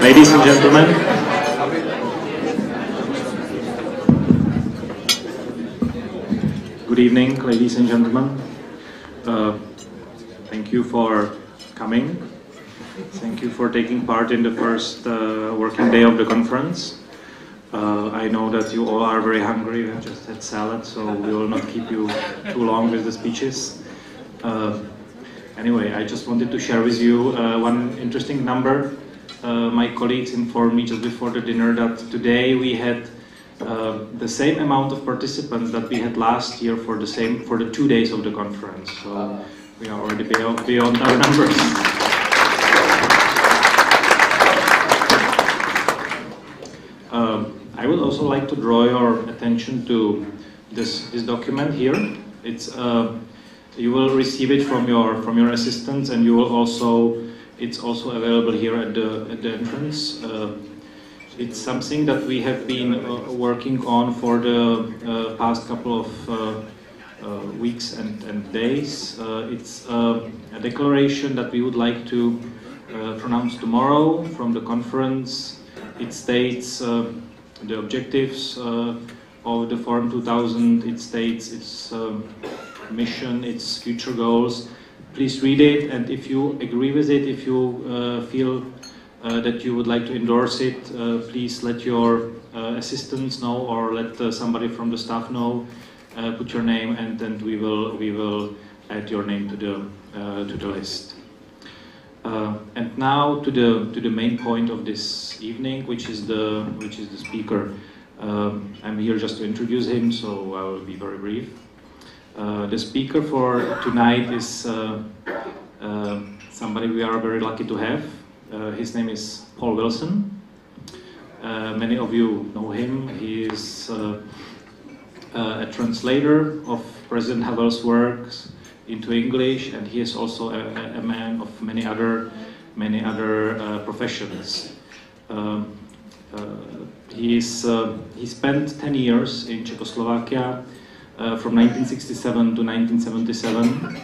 Ladies and gentlemen, good evening, ladies and gentlemen. Thank you for coming. Thank you for taking part in the first working day of the conference. I know that you all are very hungry. We have just had salad, so we will not keep you too long with the speeches. Anyway, I just wanted to share with you one interesting number. My colleagues informed me just before the dinner that today we had the same amount of participants that we had last year for the 2 days of the conference. So we are already beyond our numbers. I would also like to draw your attention to this document here. It's you will receive it from your assistants, and you will it's also available here at the entrance. It's something that we have been working on for the past couple of weeks and days. It's a declaration that we would like to pronounce tomorrow from the conference. It states the objectives of the Forum 2000, it states its mission, its future goals. Please read it, and if you agree with it, if you feel that you would like to endorse it, please let your assistants know, or let somebody from the staff know. Put your name, and then we will add your name to the list. And now to the main point of this evening, which is the speaker. I'm here just to introduce him, so I will be very brief. The speaker for tonight is somebody we are very lucky to have. His name is Paul Wilson. Many of you know him. He is a translator of President Havel's works into English, and he is also a man of many other professions. He spent 10 years in Czechoslovakia from 1967 to 1977,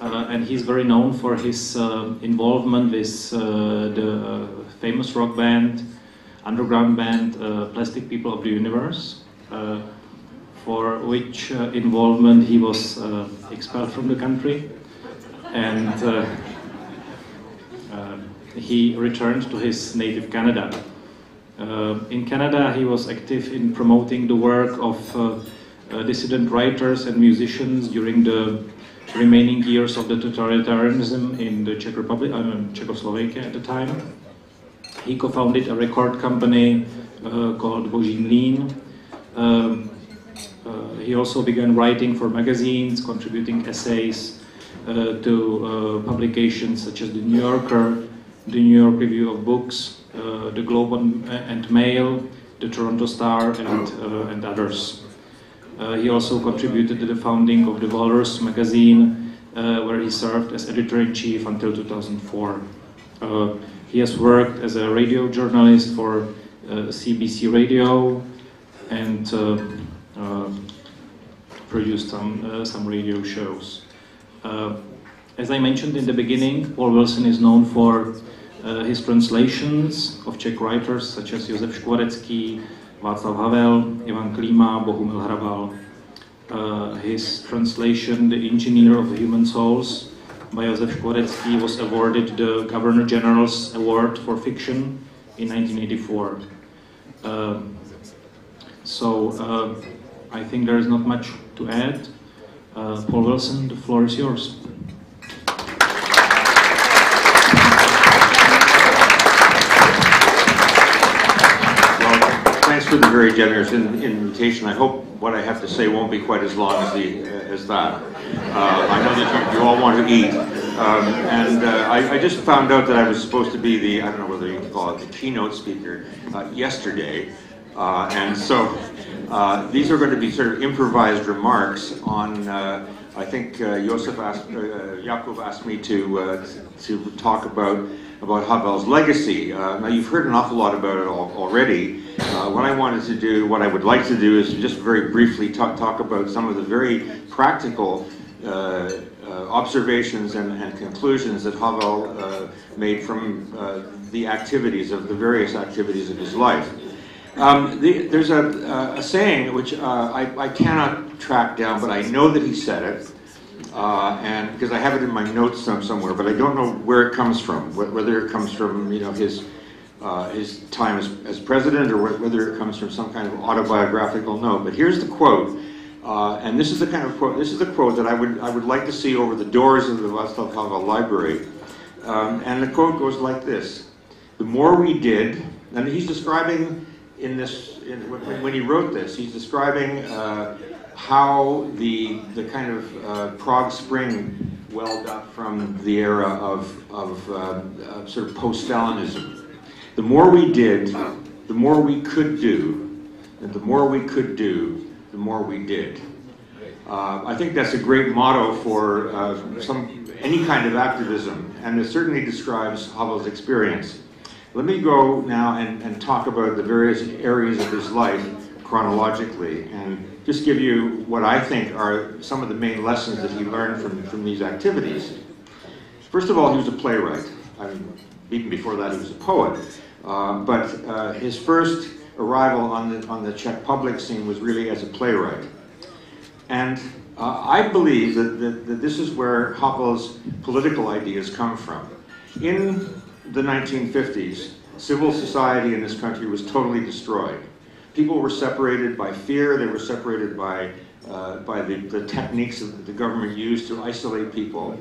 and he's very known for his involvement with the famous rock band, underground band, Plastic People of the Universe, for which involvement he was expelled from the country, and he returned to his native Canada. In Canada, he was active in promoting the work of dissident writers and musicians during the remaining years of the totalitarianism in the Czech Republic, Czechoslovakia at the time. He co-founded a record company called Boží mlýn. He also began writing for magazines, contributing essays to publications such as the New Yorker, the New York Review of Books, the Globe and Mail, the Toronto Star, and others. He also contributed to the founding of the Walrus magazine, where he served as editor-in-chief until 2004. He has worked as a radio journalist for CBC Radio, and produced some radio shows. As I mentioned in the beginning, Paul Wilson is known for his translations of Czech writers such as Josef Škvorecký, Václav Havel, Ivan Klíma, Bohumil Hrabal. His translation, The Engineer of Human Souls, by Josef Škvorecký, was awarded the Governor General's Award for Fiction in 1984. I think there is not much to add. Paul Wilson, the floor is yours. Thanks for the very generous invitation. I hope what I have to say won't be quite as long as that. I know that you all want to eat. I just found out that I was supposed to be the, I don't know whether you can call it the keynote speaker yesterday. These are going to be sort of improvised remarks on, I think Jakub asked me to talk about Havel's legacy. Now you've heard an awful lot about it already. What I would like to do is just very briefly talk about some of the very practical observations and conclusions that Havel made from the activities of the various activities of his life. There's a saying which I cannot track down, but I know that he said it, and because I have it in my notes somewhere, but I don't know where it comes from. Whether it comes from his time as president, or whether it comes from some kind of autobiographical note. But here's the quote, and this is the kind of quote. This is the quote that I would like to see over the doors of the Václav Havel Library, and the quote goes like this: "The more we did," and he's describing when he wrote this, he's describing how the kind of Prague Spring welled up from the era of sort of post-Stalinism. The more we did, the more we could do, and the more we could do, the more we did. I think that's a great motto for any kind of activism, and it certainly describes Havel's experience. Let me go now and talk about the various areas of his life chronologically, and just give you what I think are some of the main lessons that he learned from these activities. First of all, he was a playwright. I mean, even before that, he was a poet. But his first arrival on the Czech public scene was really as a playwright. And I believe that this is where Havel's political ideas come from. In the 1950s, civil society in this country was totally destroyed. People were separated by fear. They were separated by the techniques that the government used to isolate people.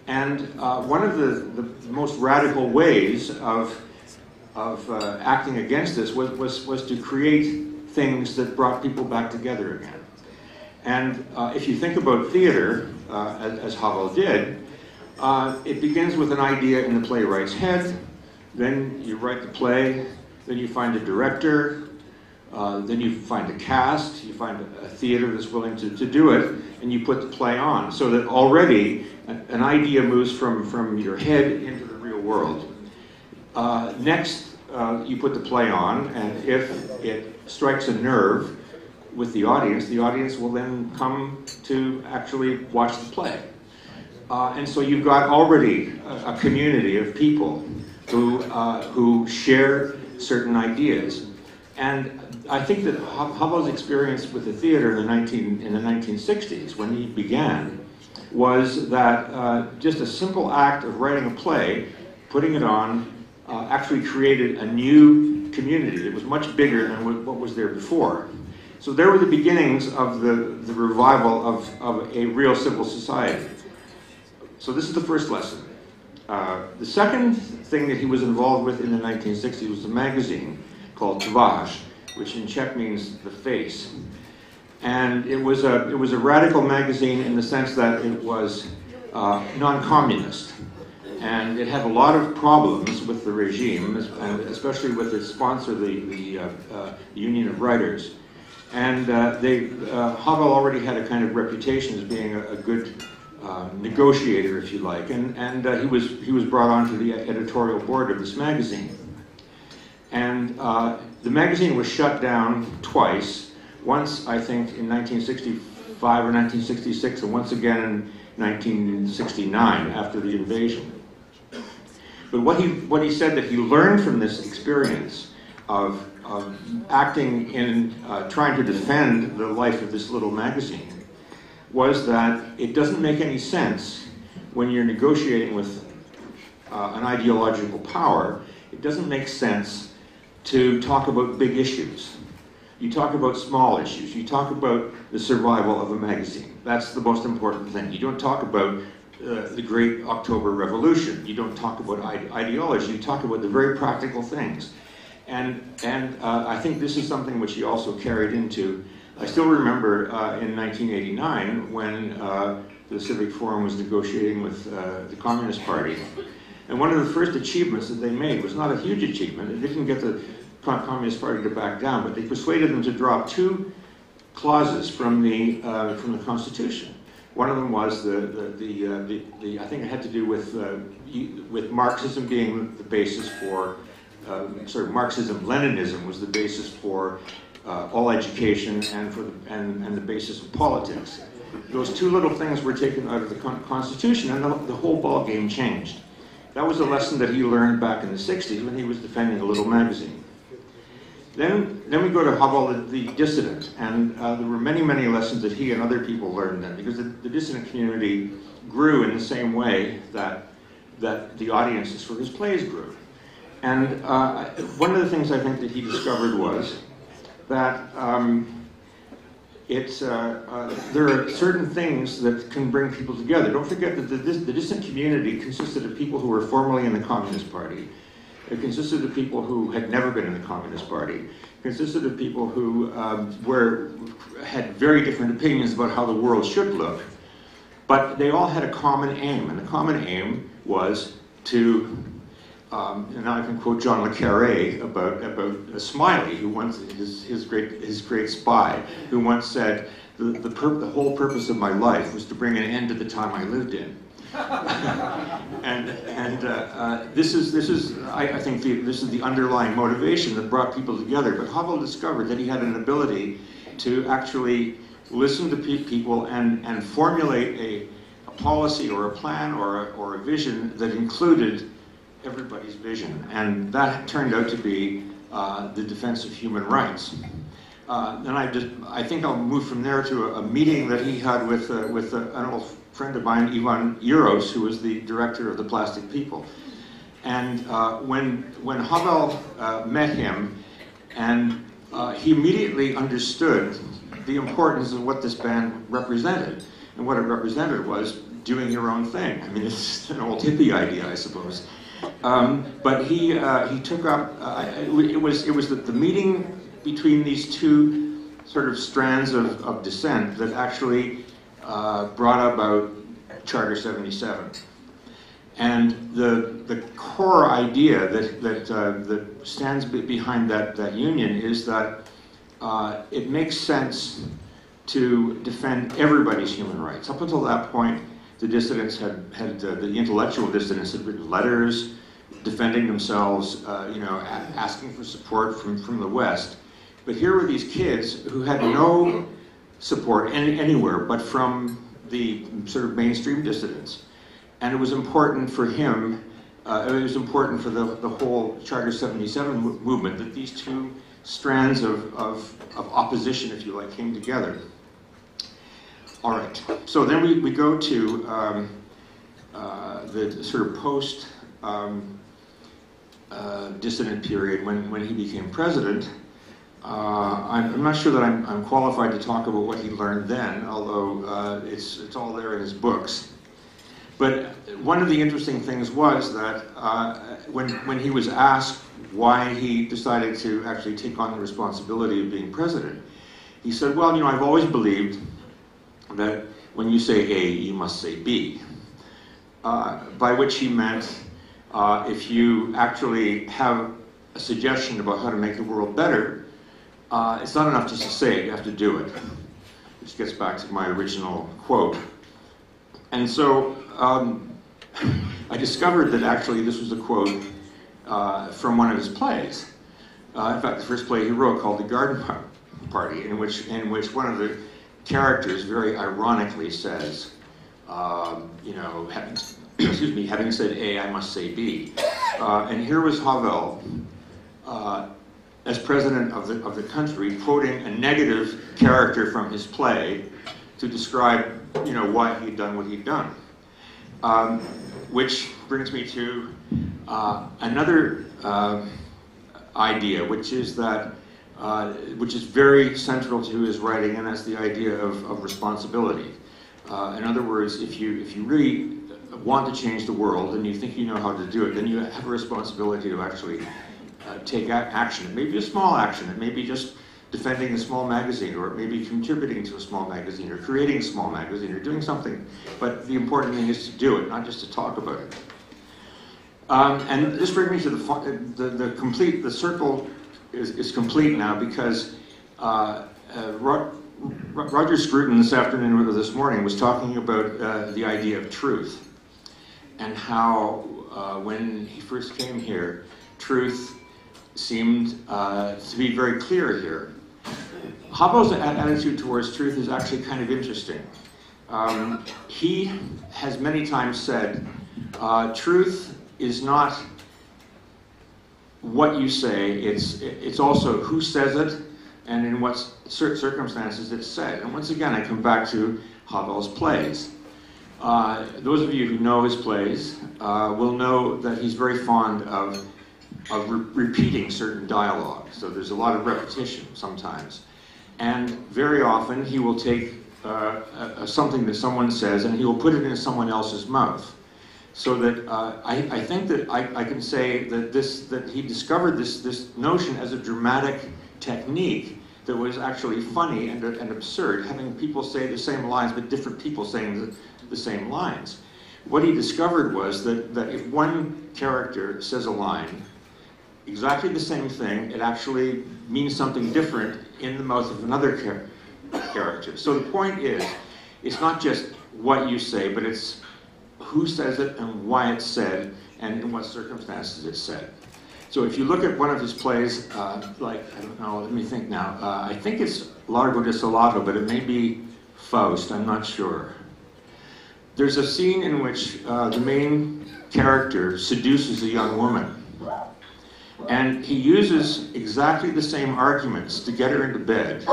And one of the most radical ways of acting against this was to create things that brought people back together again. And if you think about theater, as Havel did, it begins with an idea in the playwright's head, then you write the play, then you find a director, then you find a cast, you find a theater that's willing to do it, and you put the play on, so that already an idea moves from your head into the real world. Next, you put the play on, and if it strikes a nerve with the audience will then come to actually watch the play. And so you've got already a community of people who share certain ideas. And I think that Havel's experience with the theater in the 1960s, when he began, was that just a simple act of writing a play, putting it on, actually created a new community that was much bigger than what was there before. So there were the beginnings of the revival of a real civil society. So this is the first lesson. The second thing that he was involved with in the 1960s was a magazine called Tvář, which in Czech means the face. And it was a radical magazine in the sense that it was non-communist. And it had a lot of problems with the regime, and especially with its sponsor, the Union of Writers. And Havel already had a kind of reputation as being a good negotiator, if you like, and he was brought onto the editorial board of this magazine. And the magazine was shut down twice, once I think in 1965 or 1966, and once again in 1969 after the invasion. But what he said that he learned from this experience of acting in trying to defend the life of this little magazine was that it doesn't make any sense when you're negotiating with an ideological power. It doesn't make sense to talk about big issues. You talk about small issues. You talk about the survival of a magazine. That's the most important thing. You don't talk about the great October Revolution. You don't talk about ideology. You talk about the very practical things. And I think this is something which he also carried into. I still remember in 1989 when the Civic Forum was negotiating with the Communist Party. And one of the first achievements that they made was not a huge achievement. It didn't get the Communist Party to back down, but they persuaded them to drop two clauses from the Constitution. One of them was I think it had to do with Marxism being the basis for Marxism-Leninism was the basis for all education and the basis of politics. those two little things were taken out of the Constitution, and the whole ball game changed. That was a lesson that he learned back in the 60s when he was defending a little magazine. Then we go to Havel, the dissident, and there were many, many lessons that he and other people learned then, because the dissident community grew in the same way that the audiences for his plays grew. And one of the things I think that he discovered was that there are certain things that can bring people together. Don't forget that the dissident community consisted of people who were formerly in the Communist Party. It consisted of people who had never been in the Communist Party. It consisted of people who had very different opinions about how the world should look. But they all had a common aim, and the common aim was to, and now I can quote John le Carré about Smiley, who once, his great spy, who once said, the whole purpose of my life was to bring an end to the time I lived in. I think this is the underlying motivation that brought people together. But Havel discovered that he had an ability to actually listen to people and formulate a policy or a plan or a vision that included everybody's vision, and that turned out to be the defense of human rights. And I think I'll move from there to a meeting that he had with an old friend of mine, Ivan Euros, who was the director of the Plastic People. And when Havel met him, and he immediately understood the importance of what this band represented. And what it represented was doing your own thing. I mean, it's an old hippie idea, I suppose. But he took up, it was the meeting between these two sort of strands of dissent that actually brought about Charter 77. And the core idea that stands behind that union is that it makes sense to defend everybody's human rights. Up until that point, the dissidents the intellectual dissidents had written letters defending themselves, asking for support from the West. But here were these kids who had no support anywhere but from the sort of mainstream dissidents. And it was important for him, it was important for the whole Charter 77 movement that these two strands of opposition, if you like, came together. All right, so then we go to the sort of post dissident period when he became president. I'm not sure that I'm qualified to talk about what he learned then, although it's all there in his books. But one of the interesting things was that when he was asked why he decided to actually take on the responsibility of being president, he said, well, I've always believed that when you say A, you must say B. By which he meant if you actually have a suggestion about how to make the world better, it's not enough just to say it, you have to do it. Which gets back to my original quote. And so I discovered that actually this was a quote from one of his plays. In fact, the first play he wrote, called The Garden Party, in which one of the characters very ironically says, having said A, I must say B. And here was Havel, as president of the country, quoting a negative character from his play to describe, why he'd done what he'd done. Which brings me to another idea, which is very central to his writing, and that's the idea of responsibility. In other words, if you really want to change the world and you think you know how to do it, then you have a responsibility to actually take action. It may be a small action. It may be just defending a small magazine, or it may be contributing to a small magazine, or creating a small magazine, or doing something. But the important thing is to do it, not just to talk about it. And this brings me to the circle is complete now, because Roger Scruton this afternoon or this morning was talking about the idea of truth, and how when he first came here, truth seemed to be very clear here. Havel's attitude towards truth is actually kind of interesting. He has many times said, truth is not what you say, it's also who says it and in what circumstances it's said. And once again, I come back to Havel's plays. Those of you who know his plays will know that he's very fond of repeating certain dialogue. So there's a lot of repetition sometimes. And very often he will take something that someone says and he will put it in someone else's mouth. So that I think that I can say that he discovered this notion as a dramatic technique that was actually funny and absurd, having people say the same lines but different people saying the same lines. What he discovered was that if one character says a line, exactly the same thing, it actually means something different in the mouth of another character. So the point is, it's not just what you say, but it's who says it and why it's said and in what circumstances it's said. So if you look at one of his plays, like, I don't know, let me think now, I think it's Largo de Salato, but it may be Faust, I'm not sure. There's a scene in which the main character seduces a young woman. And he uses exactly the same arguments to get her into bed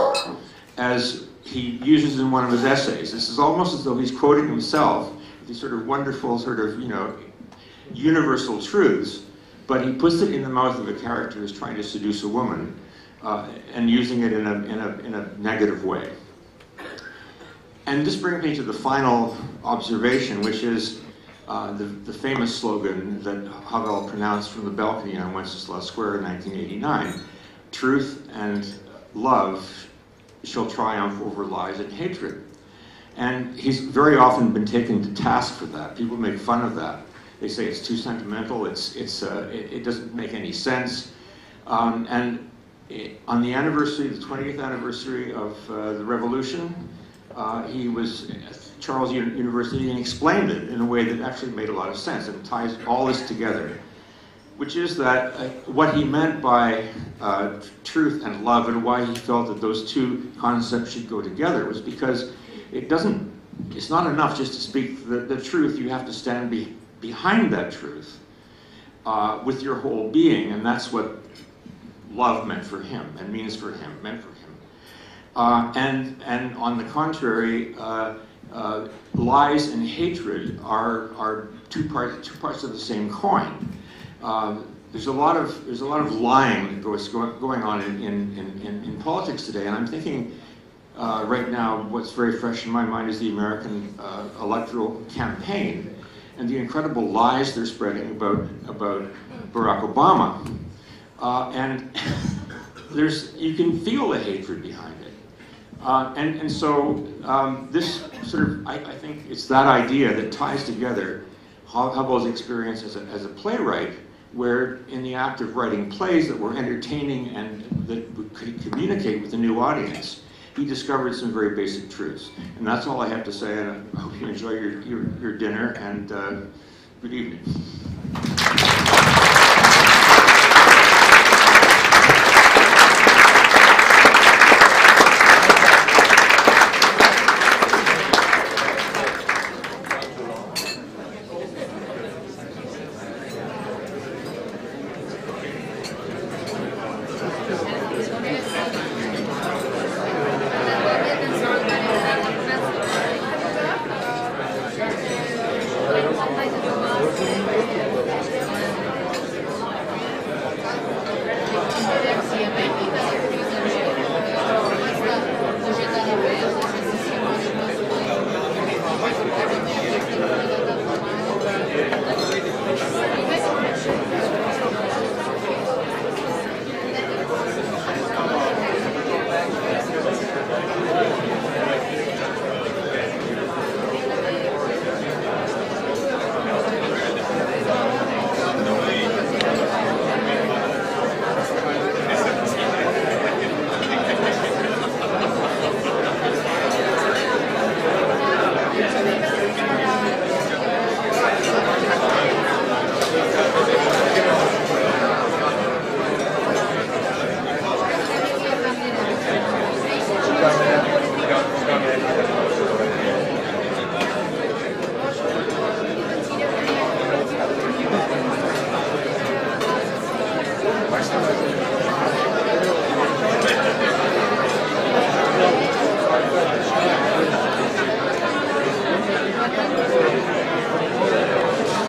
as he uses in one of his essays. This is almost as though he's quoting himself, these sort of wonderful sort of, universal truths, but he puts it in the mouth of a character who's trying to seduce a woman and using it in a negative way. And this brings me to the final observation, which is the famous slogan that Havel pronounced from the balcony on Wenceslas Square in 1989, "Truth and love shall triumph over lies and hatred." And he's very often been taken to task for that. People make fun of that. They say it's too sentimental, it doesn't make any sense. And on the anniversary, the 20th anniversary of the revolution, he was at Charles University and explained it in a way that actually made a lot of sense and ties all this together, which is that what he meant by truth and love and why he felt that those two concepts should go together was because it's not enough just to speak the truth, you have to stand behind that truth with your whole being, and that's what love meant for him and meant for him. And on the contrary, lies and hatred are two parts of the same coin. There's a lot of lying that going on in politics today, and I'm thinking right now what's very fresh in my mind is the American electoral campaign and the incredible lies they're spreading about Barack Obama, and you can feel the hatred behind it. And so this sort of, I think it's that idea that ties together Havel's experience as a playwright, where in the act of writing plays that were entertaining and that could communicate with a new audience, he discovered some very basic truths. And that's all I have to say, and I hope you enjoy your dinner, and good evening. Thank you.